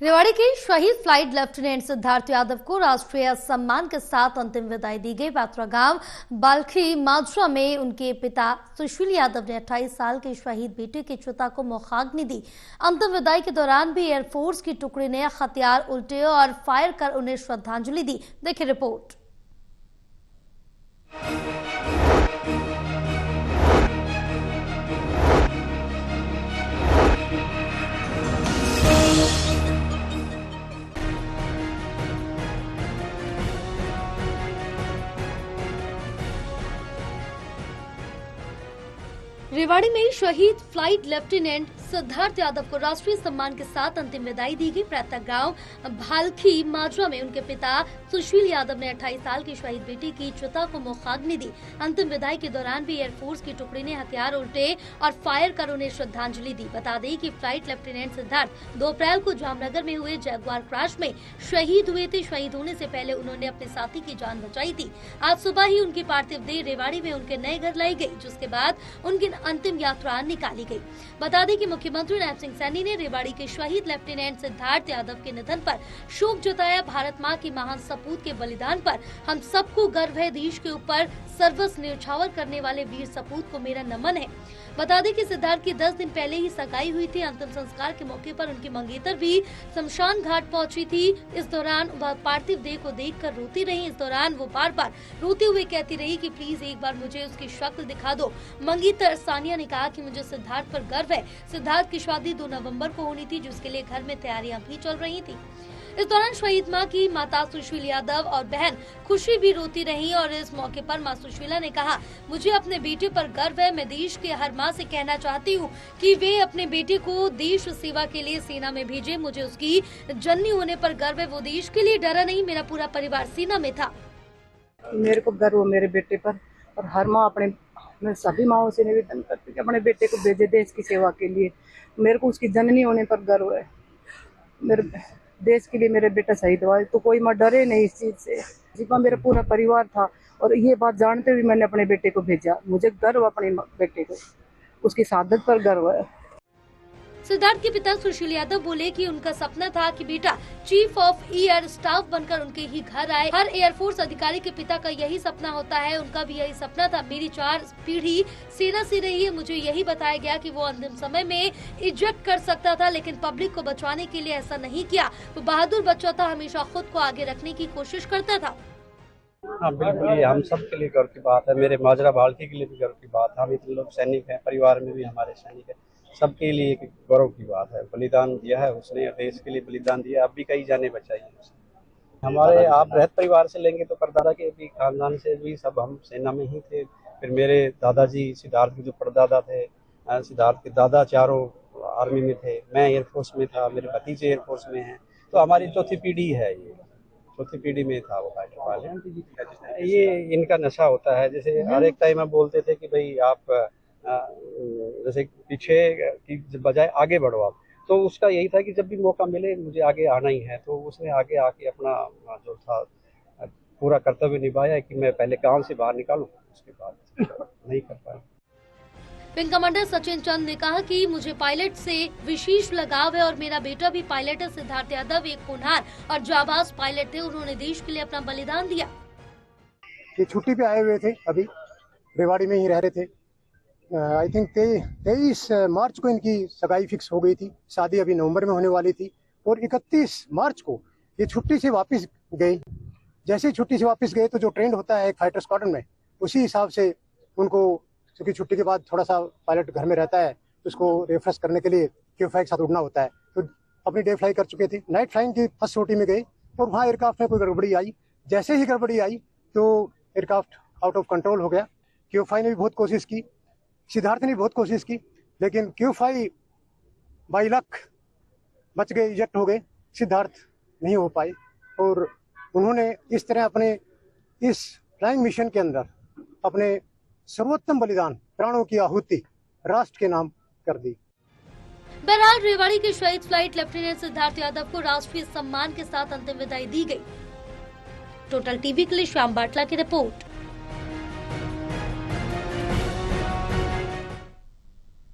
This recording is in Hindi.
रेवाड़ी के शहीद फ्लाइट लेफ्टिनेंट सिद्धार्थ यादव को राष्ट्रीय सम्मान के साथ अंतिम विदाई दी गई। पात्रा गांव बाल्खी माजरा में उनके पिता सुशील यादव ने 28 साल के शहीद बेटे की चिता को मुखाग्नि दी। अंतिम विदाई के दौरान भी एयरफोर्स की टुकड़ी ने हथियार उल्टे और फायर कर उन्हें श्रद्धांजलि दी। देखिए रिपोर्ट। रेवाड़ी में शहीद फ्लाइट लेफ्टिनेंट सिद्धार्थ यादव को राष्ट्रीय सम्मान के साथ अंतिम विदाई दी गई। प्रातः गांव भालखी माजरा में उनके पिता सुशील यादव ने 28 साल की शहीद बेटी की चिता को मुखाग्नि दी। अंतिम विदाई के दौरान भी एयरफोर्स की टुकड़ी ने हथियार उल्टे और फायर कर उन्हें श्रद्धांजलि दी। बता दें कि फ्लाइट लेफ्टिनेंट सिद्धार्थ 2 अप्रैल को जामनगर में हुए जगुआर क्रैश में शहीद हुए थे। शहीद होने से पहले उन्होंने अपने साथी की जान बचाई थी। आज सुबह ही उनकी पार्थिव देह रेवाड़ी में उनके नए घर लाई गयी, जिसके बाद उनकी अंतिम यात्रा निकाली गई। बता दें कि मुख्यमंत्री नायब सिंह सैनी ने रेवाड़ी के शहीद लेफ्टिनेंट सिद्धार्थ यादव के निधन पर शोक जताया। भारत मां की महान सपूत के बलिदान पर हम सबको गर्व है। देश के ऊपर सर्वस्व न्यौछावर करने वाले वीर सपूत को मेरा नमन है। बता दें कि सिद्धार्थ की 10 दिन पहले ही सगाई हुई थी। अंतिम संस्कार के मौके पर उनकी मंगेतर भी शमशान घाट पहुंची थी। इस दौरान वह पार्थिव देह को देखकर रोती रही। इस दौरान वो बार-बार रोते हुए कहती रही कि प्लीज एक बार मुझे उसकी शक्ल दिखा दो। मंगेतर सानिया ने कहा कि मुझे सिद्धार्थ पर गर्व है। सिद्धार्थ की शादी 2 नवंबर को होनी थी, जिसके लिए घर में तैयारियां भी चल रही थी। इस दौरान शहीद मां की माता सुशील यादव और बहन खुशी भी रोती रही और इस मौके पर मां सुशीला ने कहा, मुझे अपने बेटे पर गर्व है। मैं देश के हर मां से कहना चाहती हूं कि वे अपने बेटे को देश सेवा के लिए सेना में भेजें। मुझे उसकी जननी होने पर गर्व है। वो देश के लिए डरा नहीं, मेरा पूरा परिवार सेना में था। मेरे को गर्व हो मेरे बेटे पर, और हर माँ मैं सभी माओ से निवेदन करती हूँ कि अपने बेटे को भेजे देश की सेवा के लिए। मेरे को उसकी जननी होने पर गर्व है। मेरे देश के लिए मेरे बेटा शहीद हुआ है, तो कोई माँ डरे नहीं इस चीज से। जिसमें मेरा पूरा परिवार था और ये बात जानते हुए मैंने अपने बेटे को भेजा। मुझे गर्व अपने बेटे को, उसकी शहादत पर गर्व है। सिद्धार्थ के पिता सुशील यादव बोले कि उनका सपना था कि बेटा चीफ ऑफ एयर स्टाफ बनकर उनके ही घर आए। हर एयरफोर्स अधिकारी के पिता का यही सपना होता है। उनका भी यही सपना था। मेरी 4 पीढ़ी सेना से रही है। मुझे यही बताया गया कि वो अंतिम समय में इजेक्ट कर सकता था, लेकिन पब्लिक को बचाने के लिए ऐसा नहीं किया। वो बहादुर बच्चा था, हमेशा खुद को आगे रखने की कोशिश करता था। हाँ बिल्कुल, ये हम सब के लिए गर्व की बात है। मेरे माजरा बाल्टी के लिए भी गर्व की बात है। हम इतने लोग सैनिक हैं, परिवार में भी हमारे सैनिक हैं, सबके लिए एक गौरव की बात है। बलिदान दिया है उसने, देश के लिए बलिदान दिया। अब भी कई जाने बचाई है उसने। हमारे आप रहत परिवार से लेंगे तो परदादा के भी खानदान से भी सब हम सेना में ही थे। फिर मेरे दादाजी सिद्धार्थ के जो परदादा थे, सिद्धार्थ के दादा चारों आर्मी में थे। मैं एयरफोर्स में था, मेरे भतीजे एयरफोर्स में हैं। तो हमारी चौथी पीढ़ी है, ये चौथी पीढ़ी में था वो फाइटर पायलट। ये इनका नशा होता है। जैसे हर एक टाइम हम बोलते थे कि भाई आप जैसे पीछे की बजाय आगे बढ़ो आप। तो उसका यही था कि जब भी मौका मिले मुझे आगे आना ही है। तो उसने आगे आके अपना जो था पूरा कर्तव्य निभाया कि मैं पहले गांव से बाहर निकालूं, उसके बाद नहीं कर पाया। विंग कमांडर सचिन चंद ने कहा कि मुझे पायलट से विशेष लगाव है और मेरा बेटा भी पायलट है। सिद्धार्थ यादव एक होनहार और जाबाज पायलट थे। उन्होंने देश के लिए अपना बलिदान दिया। ये छुट्टी पे आए हुए थे, अभी रेवाड़ी में ही रह रहे थे। आई थिंक 23 मार्च को इनकी सगाई फिक्स हो गई थी। शादी अभी नवंबर में होने वाली थी और 31 मार्च को ये छुट्टी से वापस गए। जैसे ही छुट्टी से वापस गए तो जो ट्रेंड होता है एक फाइटर स्क्वाड्रन में, उसी हिसाब से उनको, क्योंकि छुट्टी के बाद थोड़ा सा पायलट घर में रहता है, तो उसको रिफ्रेश करने के लिए QFI के साथ उड़ना होता है। तो अपनी डे फ्लाई कर चुके थे। नाइट फ्लाइंग की फर्स्ट सोटी में गए और वहाँ एयरक्राफ्ट में कोई गड़बड़ी आई। जैसे ही गड़बड़ी आई तो एयरक्राफ्ट आउट ऑफ कंट्रोल हो गया। QFI ने भी बहुत कोशिश की, सिद्धार्थ ने भी बहुत कोशिश की, लेकिन QFI बाई लक बच गए, इजेक्ट हो गए। सिद्धार्थ नहीं हो पाए और उन्होंने इस तरह अपने इस फ्लाइंग मिशन के अंदर अपने सर्वोत्तम बलिदान, प्राणों की आहुति राष्ट्र के नाम कर दी। बहरहाल रेवाड़ी के शहीद फ्लाइट लेफ्टिनेंट सिद्धार्थ यादव को राष्ट्रीय सम्मान के साथ अंतिम विदाई दी गई। टोटल टीवी के लिए श्याम बाटला की रिपोर्ट।